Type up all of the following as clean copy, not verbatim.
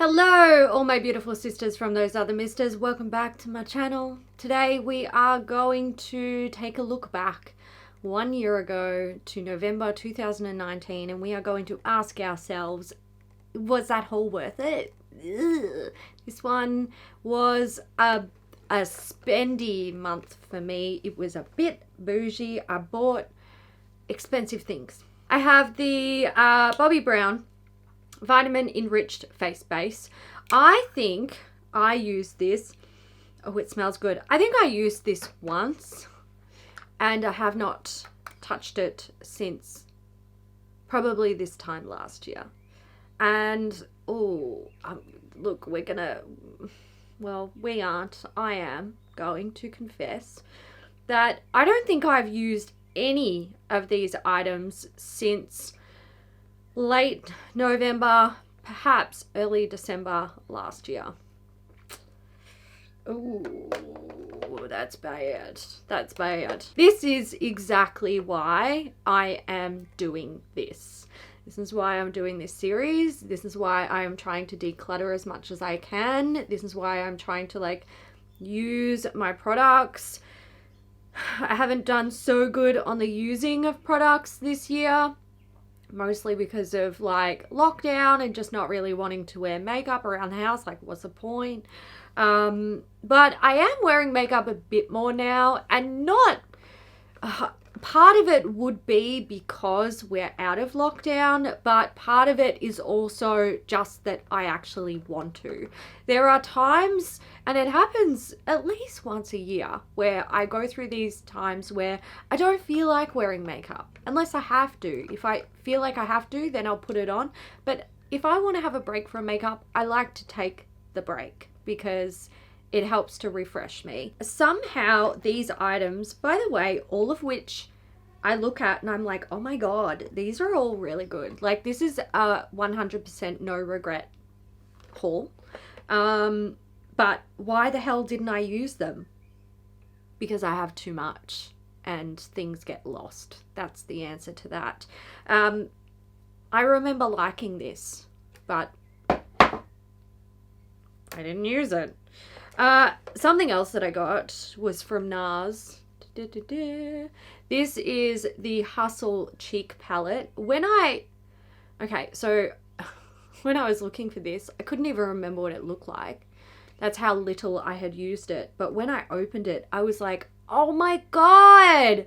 Hello, all my beautiful sisters from those other misters. Welcome back to my channel. Today we are going to take a look back 1 year ago to November 2019, and we are going to ask ourselves, was that haul worth it? Ugh. This one was a spendy month for me. It was a bit bougie. I bought expensive things. I have the Bobbi Brown Vitamin Enriched Face Base. I think I used this. Oh, it smells good. I think I used this once and I have not touched it since probably this time last year. And look, I am going to confess that I don't think I've used any of these items since late November, perhaps early December last year. Ooh, that's bad. That's bad. This is exactly why I am doing this. This is why I'm doing this series. This is why I am trying to declutter as much as I can. This is why I'm trying to use my products. I haven't done so good on the using of products this year. Mostly because of lockdown and just not really wanting to wear makeup around the house. What's the point? But I am wearing makeup a bit more now, and not part of it would be because we're out of lockdown, but part of it is also just that I actually want to. There are times, and it happens at least once a year, where I go through these times where I don't feel like wearing makeup unless I have to. If I feel like I have to, then I'll put it on. But if I want to have a break from makeup, I like to take the break because it helps to refresh me. Somehow these items, by the way, all of which I look at and I'm like, oh my God, these are all really good. This is a 100% no regret haul. But why the hell didn't I use them? Because I have too much and things get lost. That's the answer to that. I remember liking this, but I didn't use it. Something else that I got was from Nars. This is the Hustle Cheek Palette. When I was looking for this, I couldn't even remember what it looked like. That's how little I had used it. But when I opened it, I was like, oh my God,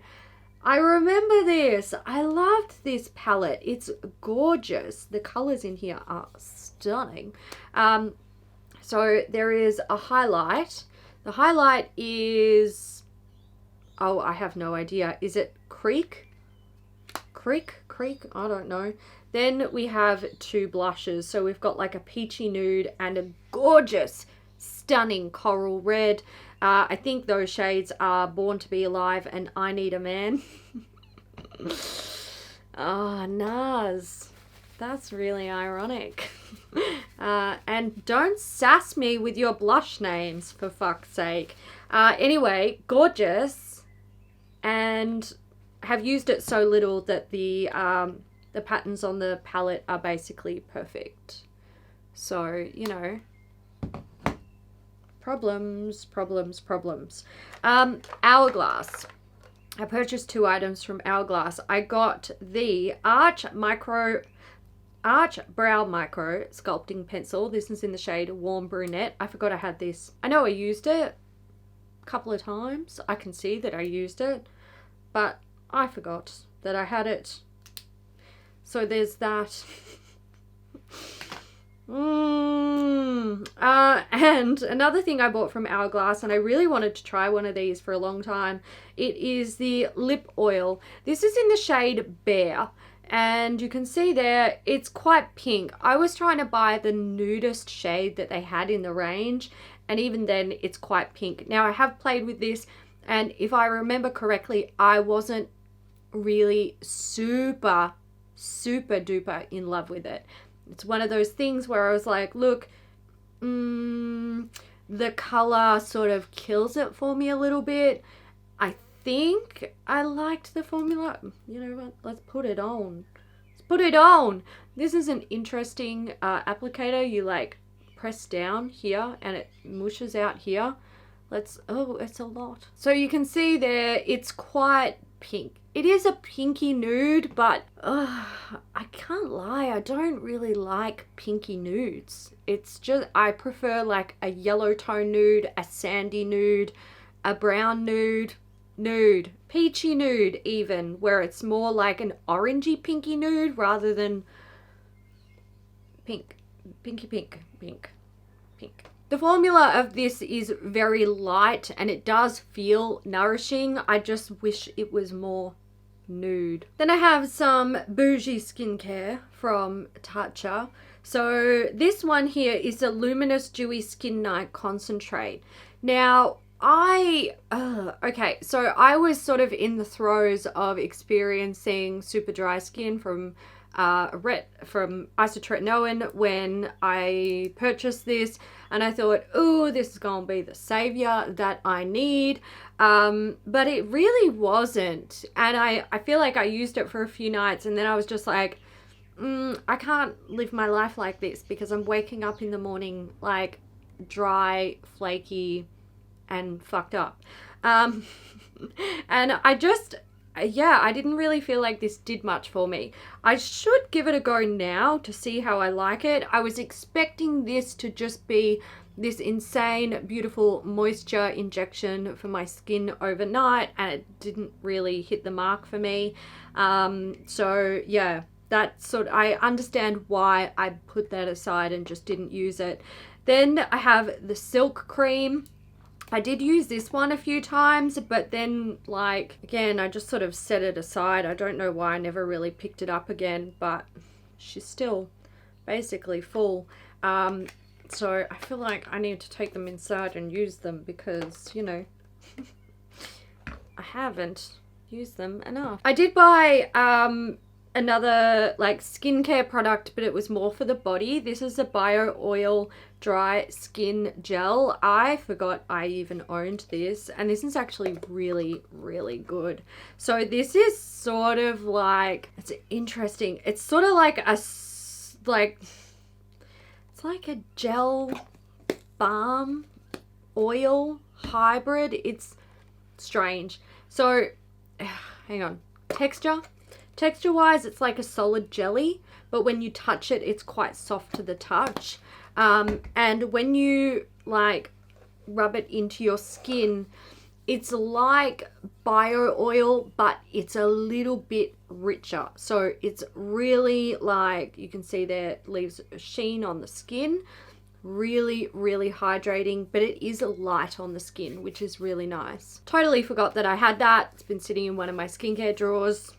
I remember this. I loved this palette. It's gorgeous. The colors in here are stunning. So there is a highlight. The highlight is, oh, I have no idea. Is it Creek? I don't know. Then we have two blushes. So we've got a peachy nude and a gorgeous, stunning coral red. I think those shades are Born to Be Alive and I Need a Man. Oh, Nars. That's really ironic. And don't sass me with your blush names, for fuck's sake. Anyway, gorgeous. And have used it so little that the patterns on the palette are basically perfect. So, problems. Hourglass. I purchased two items from Hourglass. I got the Arch Brow Micro Sculpting Pencil. This is in the shade Warm Brunette. I forgot I had this. I know I used it a couple of times. I can see that I used it, but I forgot that I had it. So there's that. And another thing I bought from Hourglass, and I really wanted to try one of these for a long time, it is the lip oil. This is in the shade Bear, and you can see there it's quite pink. I was trying to buy the nudist shade that they had in the range, and even then it's quite pink. Now I have played with this, and if I remember correctly, I wasn't really super duper in love with it. It's one of those things where I was like, look, the color sort of kills it for me a little bit. I think I liked the formula. You know what? Let's put it on. Let's put it on. This is an interesting applicator. You press down here and it mushes out here. Oh, it's a lot. So you can see there, it's quite pink. It is a pinky nude, but I can't lie, I don't really like pinky nudes. It's just, I prefer like a yellow tone nude, a sandy nude, a brown nude, peachy nude even, where it's more like an orangey pinky nude rather than pink. The formula of this is very light and it does feel nourishing. I just wish it was more nude. Then I have some bougie skincare from Tatcha. So this one here is a Luminous Dewy Skin Night Concentrate. Now, okay, so I was sort of in the throes of experiencing super dry skin from isotretinoin when I purchased this, and I thought, oh, this is gonna be the savior that I need, but it really wasn't. And I feel like I used it for a few nights and then I was just like, I can't live my life like this because I'm waking up in the morning like dry, flaky and fucked up. And I just, yeah, I didn't really feel like this did much for me. I should give it a go now to see how I like it. I was expecting this to just be this insane, beautiful moisture injection for my skin overnight, and it didn't really hit the mark for me. So yeah, I understand why I put that aside and just didn't use it. Then I have the Silk Cream. I did use this one a few times, but then, like, again, I just sort of set it aside. I don't know why I never really picked it up again, but she's still basically full. So I feel like I need to take them inside and use them because, you know, I haven't used them enough. I did buy another like skincare product, but it was more for the body. This is a Bio Oil Dry Skin Gel. I forgot I even owned this, and this is actually really, really good. So this is sort of like, it's interesting. It's sort of like it's like a gel balm oil hybrid. It's strange. So hang on, texture wise, it's like a solid jelly, but when you touch it, it's quite soft to the touch. And when you like rub it into your skin, it's like bio oil, but it's a little bit richer. So it's really, like, you can see there, it leaves a sheen on the skin. Really, really hydrating, but it is light on the skin, which is really nice. Totally forgot that I had that. It's been sitting in one of my skincare drawers.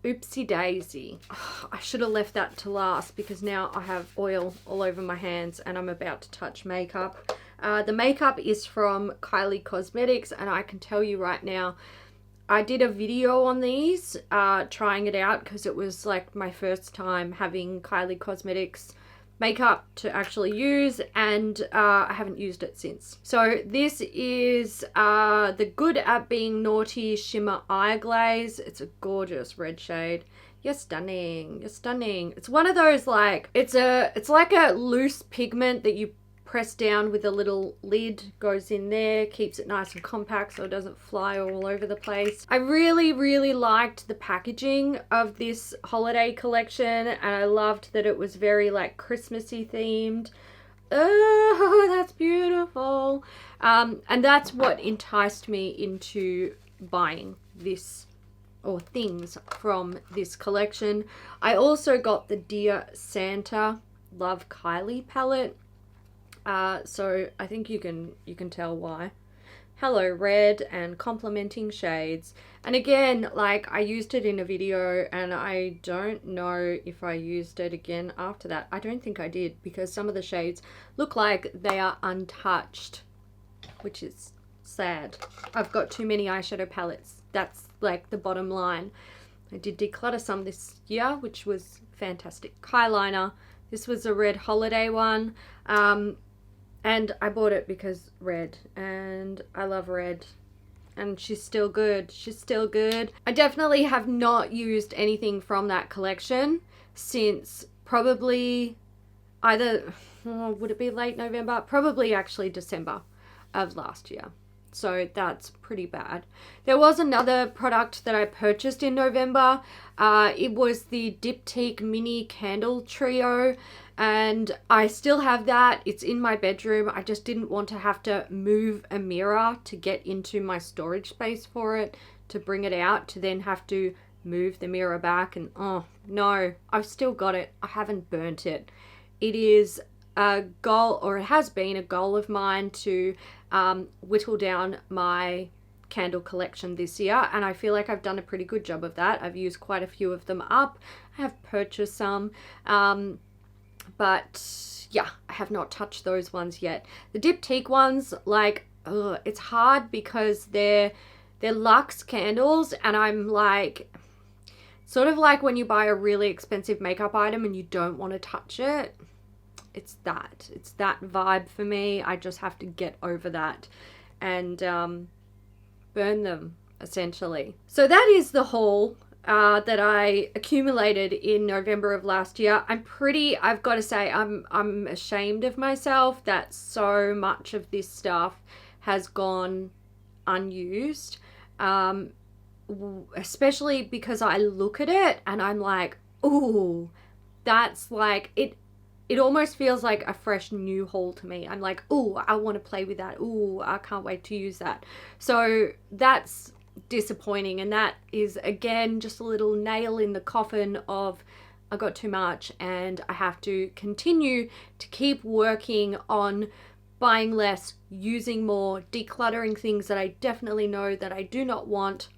Oopsie daisy. Oh, I should have left that to last because now I have oil all over my hands and I'm about to touch makeup. The makeup is from Kylie Cosmetics, and I can tell you right now, I did a video on these, trying it out because it was like my first time having Kylie Cosmetics makeup to actually use, and I haven't used it since. So this is the Good at Being Naughty Shimmer Eye Glaze. It's a gorgeous red shade. You're stunning. You're stunning. It's one of those, like, it's like a loose pigment that you press down with a little lid, goes in there, keeps it nice and compact so it doesn't fly all over the place. I really, really liked the packaging of this holiday collection, and I loved that it was very like Christmassy themed. Oh, that's beautiful. And that's what enticed me into buying this, or things from this collection. I also got the Dear Santa Love Kylie palette. So I think you can tell why. Hello Red and complementing shades. And again, like, I used it in a video and I don't know if I used it again after that. I don't think I did, because some of the shades look like they are untouched, which is sad. I've got too many eyeshadow palettes. That's like the bottom line. I did declutter some this year, which was fantastic. Eyeliner. This was a red holiday one. And I bought it because red, and I love red, and she's still good. She's still good. I definitely have not used anything from that collection since probably either would it be late November? Probably actually December of last year. So that's pretty bad. There was another product that I purchased in November. It was the Diptyque Mini Candle Trio, and I still have that. It's in my bedroom. I just didn't want to have to move a mirror to get into my storage space for it, to bring it out, to then have to move the mirror back. And oh no, I've still got it. I haven't burnt it. It is a goal, or it has been a goal of mine, to whittle down my candle collection this year, and I feel like I've done a pretty good job of that. I've used quite a few of them up. I have purchased some, but yeah, I have not touched those ones yet. The Diptyque ones, like, it's hard because they're luxe candles, and I'm like, sort of like when you buy a really expensive makeup item and you don't want to touch it. It's that vibe for me. I just have to get over that and burn them, essentially. So that is the haul that I accumulated in November of last year. I've got to say, I'm ashamed of myself that so much of this stuff has gone unused, especially because I look at it and I'm like, ooh, that's like it. It almost feels like a fresh new haul to me. I'm like, oh, I want to play with that. Oh, I can't wait to use that. So that's disappointing. And that is, again, just a little nail in the coffin of I got too much, and I have to continue to keep working on buying less, using more, decluttering things that I definitely know that I do not want,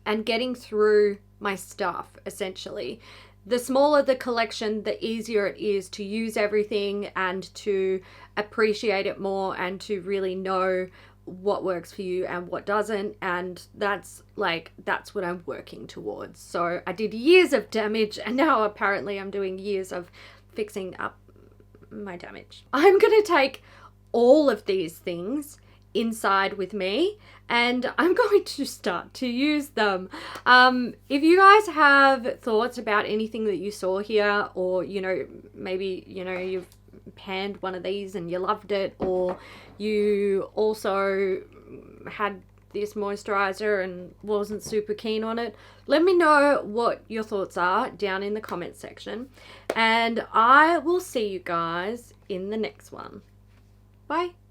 and getting through my stuff, essentially. The smaller the collection, the easier it is to use everything and to appreciate it more and to really know what works for you and what doesn't. And that's what I'm working towards. So I did years of damage, and now apparently I'm doing years of fixing up my damage. I'm going to take all of these things inside with me, and I'm going to start to use them. If you guys have thoughts about anything that you saw here, or maybe you've panned one of these and you loved it, or you also had this moisturizer and wasn't super keen on it, let me know what your thoughts are down in the comment section, and I will see you guys in the next one. Bye.